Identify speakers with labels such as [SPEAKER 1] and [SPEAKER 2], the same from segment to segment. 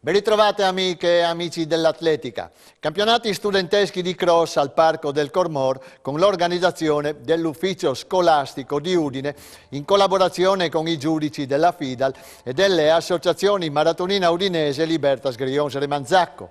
[SPEAKER 1] Ben ritrovate amiche e amici dell'atletica. Campionati studenteschi di cross al Parco del Cormor con l'organizzazione dell'ufficio scolastico di Udine in collaborazione con i giudici della FIDAL e delle associazioni Maratonina Udinese e Libertas Grions Remanzacco.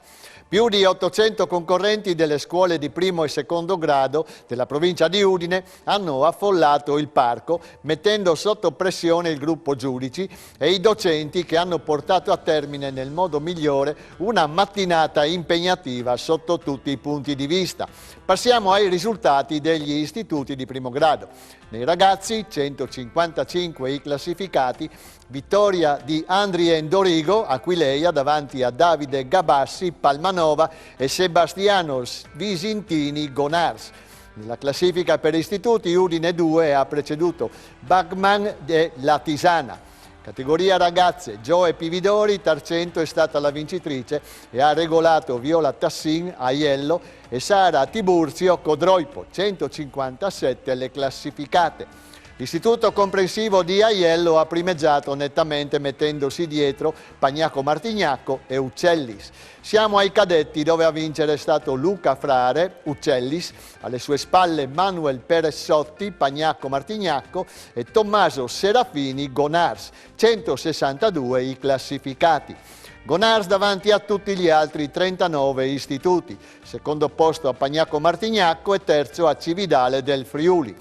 [SPEAKER 1] Più di 800 concorrenti delle scuole di primo e secondo grado della provincia di Udine hanno affollato il parco, mettendo sotto pressione il gruppo giudici e i docenti che hanno portato a termine nel modo migliore una mattinata impegnativa sotto tutti i punti di vista. Passiamo ai risultati degli istituti di primo grado. Nei ragazzi, 155 i classificati, vittoria di Andrien Dorigo, Aquileia, davanti a Davide Gabassi, Palmanova e Sebastiano Visintini, Gonars. Nella classifica per istituti, Udine 2 ha preceduto Bachmann e Latisana. Categoria ragazze, Gioe Pividori, Tarcento è stata la vincitrice e ha regolato Viola Tassin, Aiello e Sara Tiburzio, Codroipo, 157 le classificate. L'Istituto Comprensivo di Aiello ha primeggiato nettamente mettendosi dietro Pagnaco Martignacco e Uccellis. Siamo ai cadetti dove a vincere è stato Luca Frare, Uccellis, alle sue spalle Manuel Peressotti, Pagnaco Martignacco e Tommaso Serafini, Gonars, 162 i classificati. Gonars davanti a tutti gli altri 39 istituti, secondo posto a Pagnaco Martignacco e terzo a Cividale del Friuli.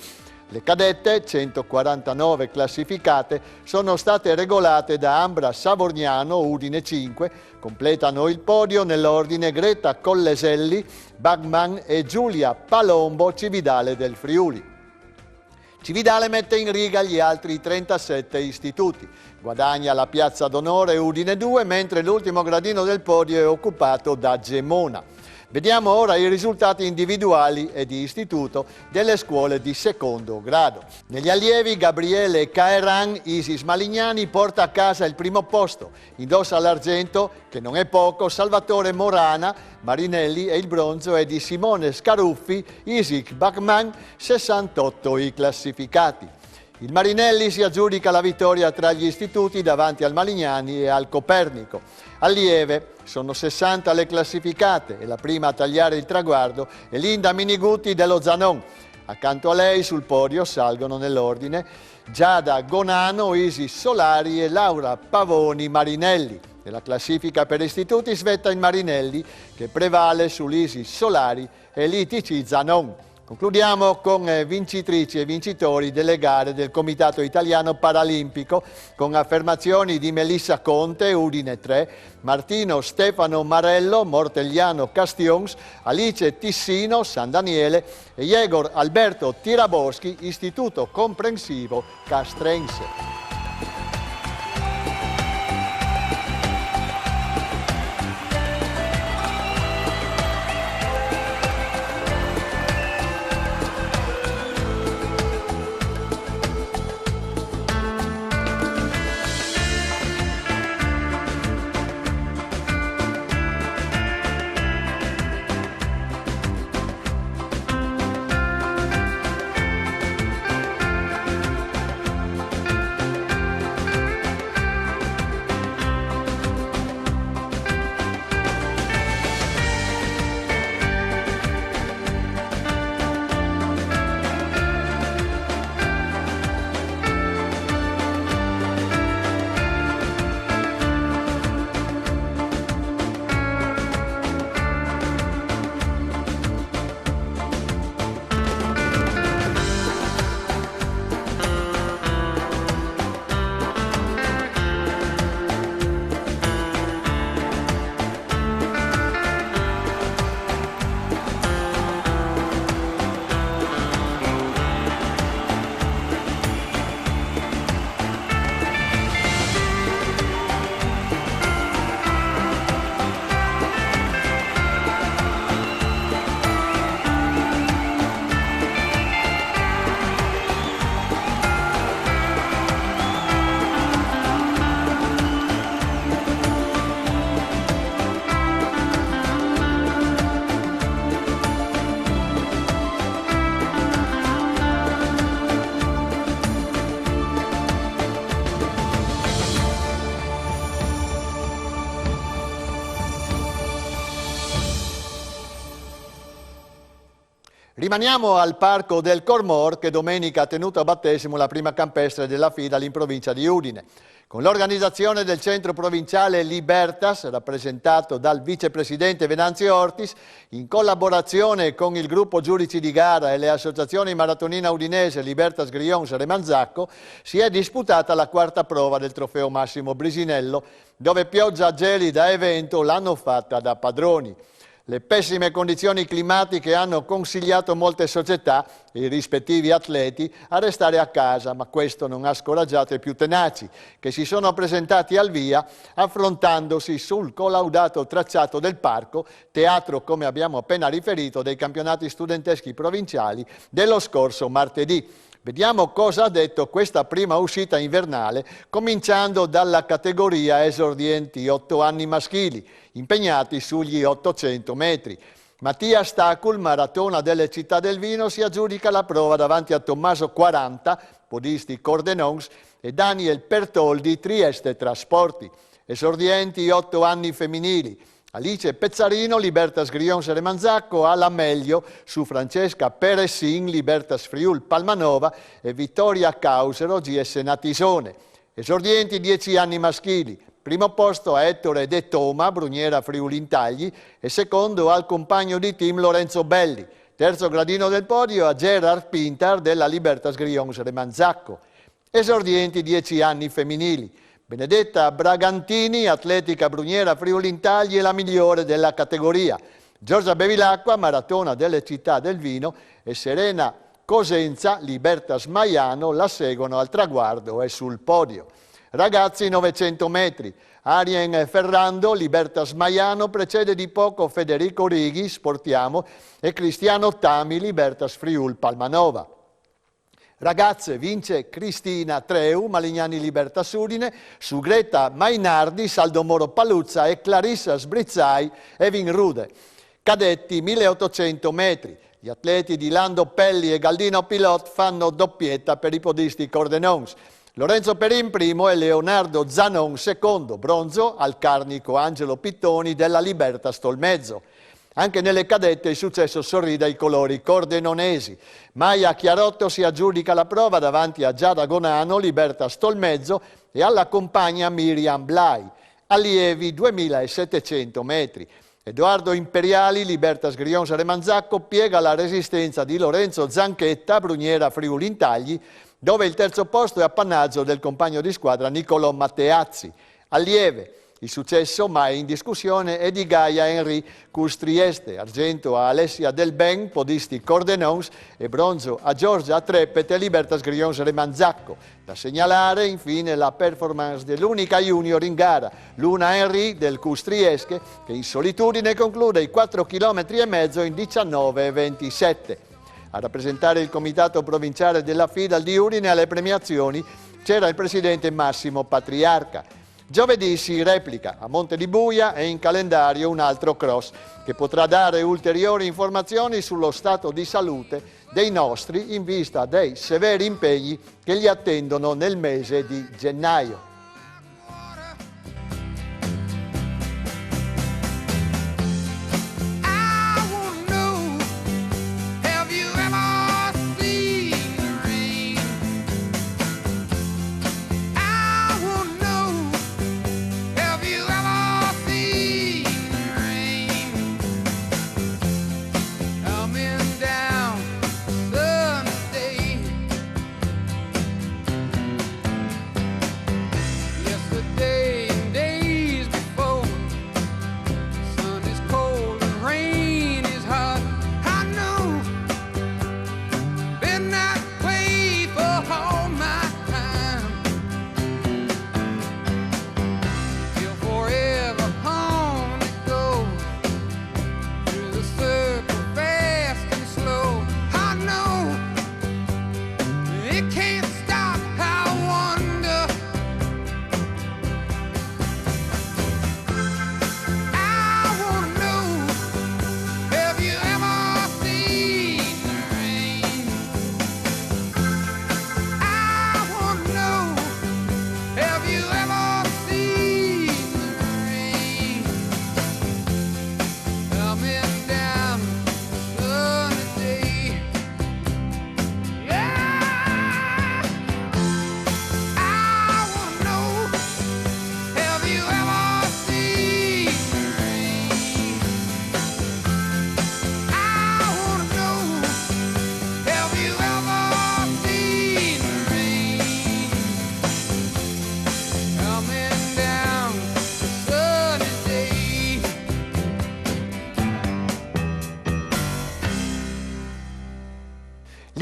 [SPEAKER 1] Le cadette, 149 classificate, sono state regolate da Ambra Savorgnano, Udine 5, completano il podio nell'ordine Greta Colleselli, Bagman e Giulia Palombo, Cividale del Friuli. Cividale mette in riga gli altri 37 istituti. Guadagna la piazza d'onore Udine 2, mentre l'ultimo gradino del podio è occupato da Gemona. Vediamo ora i risultati individuali e di istituto delle scuole di secondo grado. Negli allievi Gabriele Caeran, Isis Malignani porta a casa il primo posto, indossa l'argento, che non è poco, Salvatore Morana, Marinelli e il bronzo è di Simone Scaruffi, Isik Bachmann, 68 i classificati. Il Marinelli si aggiudica la vittoria tra gli istituti davanti al Malignani e al Copernico. Allieve sono 60 le classificate e la prima a tagliare il traguardo è Linda Minigutti dello Zanon. Accanto a lei sul podio salgono nell'ordine Giada Gonano, Isis Solari e Laura Pavoni Marinelli. Nella classifica per istituti svetta il Marinelli che prevale sull'Isis Solari e l'ITC Zanon. Concludiamo con vincitrici e vincitori delle gare del Comitato Italiano Paralimpico con affermazioni di Melissa Conte, Udine 3, Martino Stefano Marello, Mortegliano Castions, Alice Tissino, San Daniele e Igor Alberto Tiraboschi, Istituto Comprensivo Castrense. Rimaniamo al Parco del Cormor che domenica ha tenuto a battesimo la prima campestre della FIDAL in provincia di Udine. Con l'organizzazione del centro provinciale Libertas, rappresentato dal vicepresidente Venanzio Ortis, in collaborazione con il gruppo giudici di gara e le associazioni maratonina udinese Libertas Grions e Remanzacco, si è disputata la quarta prova del trofeo Massimo Brisinello, dove pioggia gelida e vento l'hanno fatta da padroni. Le pessime condizioni climatiche hanno consigliato molte società e i rispettivi atleti a restare a casa, ma questo non ha scoraggiato i più tenaci, che si sono presentati al via affrontandosi sul collaudato tracciato del parco, teatro, come abbiamo appena riferito, dei campionati studenteschi provinciali dello scorso martedì. Vediamo cosa ha detto questa prima uscita invernale, cominciando dalla categoria esordienti 8 anni maschili, impegnati sugli 800 metri. Mattia Stacul, maratona delle Città del Vino, si aggiudica la prova davanti a Tommaso 40, podisti Cordenons, e Daniel Pertoldi, Trieste Trasporti. Esordienti 8 anni femminili. Alice Pezzarino, Libertas Grions e Remanzacco, alla meglio su Francesca Peressin, Libertas Friul Palmanova e Vittoria Causero, GS Natisone. Esordienti 10 anni maschili. Primo posto a Ettore De Toma, Bruniera Friuli Intagli, e secondo al compagno di team Lorenzo Belli. Terzo gradino del podio a Gerard Pintar della Libertas Grions e Remanzacco. Esordienti 10 anni femminili. Benedetta Bragantini, atletica Bruniera Friuli Intagli, è la migliore della categoria. Giorgia Bevilacqua, maratona delle Città del Vino, e Serena Cosenza, Libertas Maiano, la seguono al traguardo e sul podio. Ragazzi 900 metri. Arien Ferrando, Libertas Maiano, precede di poco Federico Righi, Sportiamo, e Cristiano Tami, Libertas Friul Palmanova. Ragazze vince Cristina Treu, Malignani Libertas Udine, su Greta Mainardi, Saldomoro Paluzza e Clarissa Sbrizzai, Evin Rude. Cadetti 1800 metri. Gli atleti di Lando Pelli e Galdino Pilot fanno doppietta per i podisti Cordenons. Lorenzo Perin primo e Leonardo Zanon secondo, bronzo al carnico Angelo Pittoni della Libertas Tolmezzo. Anche nelle cadette il successo sorride ai colori cordenonesi. Maia Chiarotto si aggiudica la prova davanti a Giada Gonano, Libertas Tolmezzo, e alla compagna Miriam Blai. Allievi 2700 metri. Edoardo Imperiali, Libertas Grions e Remanzacco, piega la resistenza di Lorenzo Zanchetta, Bruniera Friuli Intagli, dove il terzo posto è appannaggio del compagno di squadra Niccolò Matteazzi. Allieve. Il successo, mai in discussione, è di Gaia Henry Cus Trieste, argento a Alessia Del Ben, podisti Cordenons, e bronzo a Giorgia Trepete, Libertas Grions Remanzacco. Da segnalare infine la performance dell'unica junior in gara, Luna Henry del Cus Trieste, che in solitudine conclude i 4,5 km in 19:27. A rappresentare il comitato provinciale della FIDAL di Udine alle premiazioni c'era il presidente Massimo Patriarca. Giovedì si replica a Monte di Buia e in calendario un altro cross che potrà dare ulteriori informazioni sullo stato di salute dei nostri in vista dei severi impegni che li attendono nel mese di gennaio.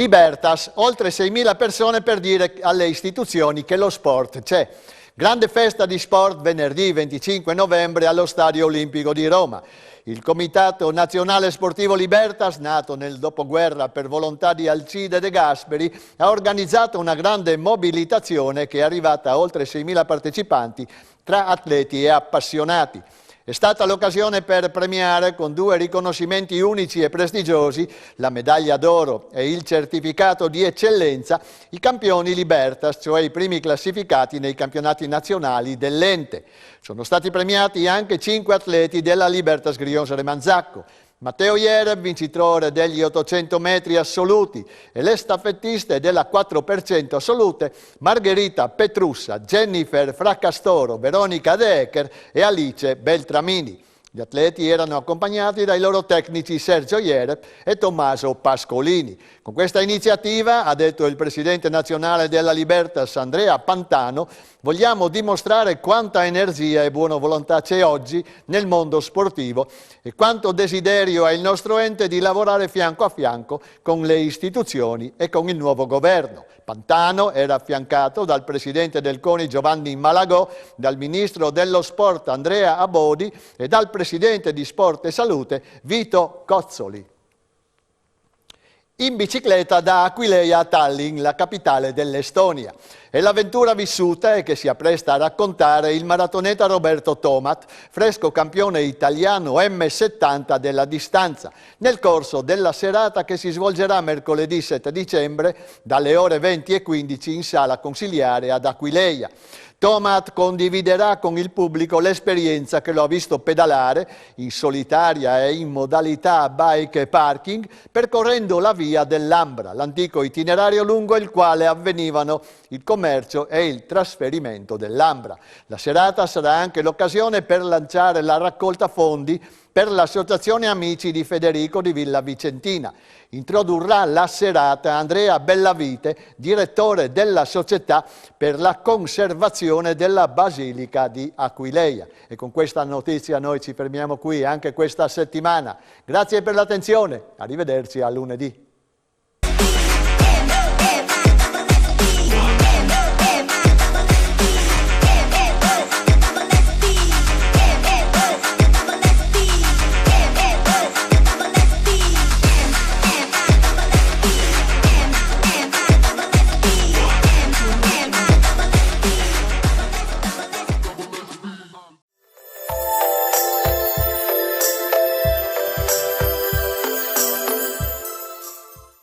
[SPEAKER 1] Libertas, oltre 6.000 persone per dire alle istituzioni che lo sport c'è. Grande festa di sport venerdì 25 novembre allo Stadio Olimpico di Roma. Il Comitato Nazionale Sportivo Libertas, nato nel dopoguerra per volontà di Alcide De Gasperi, ha organizzato una grande mobilitazione che è arrivata a oltre 6.000 partecipanti tra atleti e appassionati. È stata l'occasione per premiare con 2 riconoscimenti unici e prestigiosi, la medaglia d'oro e il certificato di eccellenza, i campioni Libertas, cioè i primi classificati nei campionati nazionali dell'ente. Sono stati premiati anche 5 atleti della Libertas Grions-Remanzacco. Matteo Jerev, vincitore degli 800 metri assoluti, e le staffettiste della 4% assolute Margherita Petrussa, Jennifer Fraccastoro, Veronica De Ecker e Alice Beltramini. Gli atleti erano accompagnati dai loro tecnici Sergio Jerev e Tommaso Pascolini. Con questa iniziativa, ha detto il presidente nazionale della Libertas Andrea Pantano, vogliamo dimostrare quanta energia e buona volontà c'è oggi nel mondo sportivo e quanto desiderio ha il nostro ente di lavorare fianco a fianco con le istituzioni e con il nuovo governo. Pantano era affiancato dal presidente del CONI Giovanni Malagò, dal ministro dello sport Andrea Abodi e dal presidente di Sport e Salute Vito Cozzoli. In bicicletta da Aquileia a Tallinn, la capitale dell'Estonia. È l'avventura vissuta e che si appresta a raccontare il maratoneta Roberto Tomat, fresco campione italiano M70 della distanza, nel corso della serata che si svolgerà mercoledì 7 dicembre dalle ore 20 e 15 in sala consiliare ad Aquileia. Tomat condividerà con il pubblico l'esperienza che lo ha visto pedalare in solitaria e in modalità bike e parking, percorrendo la via dell'Ambra, l'antico itinerario lungo il quale avvenivano il commercio e il trasferimento dell'Ambra. La serata sarà anche l'occasione per lanciare la raccolta fondi per l'Associazione Amici di Federico di Villa Vicentina. Introdurrà la serata Andrea Bellavite, direttore della Società per la conservazione della Basilica di Aquileia. E con questa notizia noi ci fermiamo qui anche questa settimana. Grazie per l'attenzione, arrivederci a lunedì.